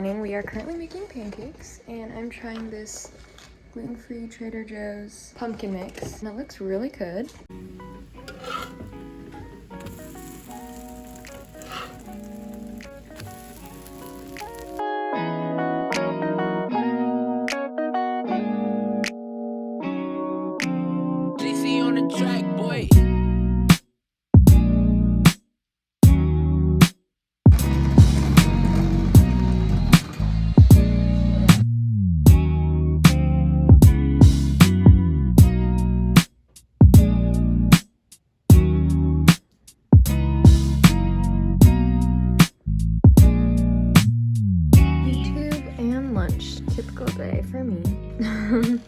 morning. We are currently making pancakes and I'm trying this gluten-free Trader Joe's pumpkin mix and it looks really good. On the track, boy. YouTube and lunch, typical day for me.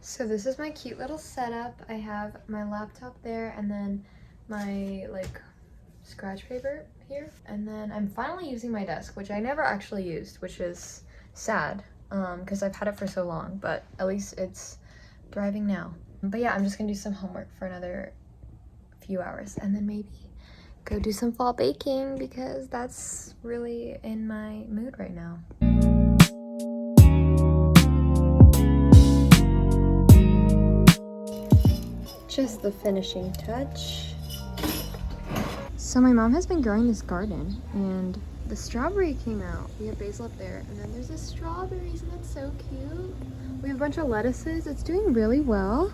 So this is my cute little setup. I have my laptop there and then my like scratch paper here. And then I'm finally using my desk, which I never actually used, which is sad because I've had it for so long, but at least it's thriving now. But yeah, I'm just gonna do some homework for another few hours and then maybe go do some fall baking because that's really in my mood right now. Just the finishing touch. So my mom has been growing this garden and the strawberry came out. We have basil up there and then there's the strawberries and that's so cute. We have a bunch of lettuces. It's doing really well.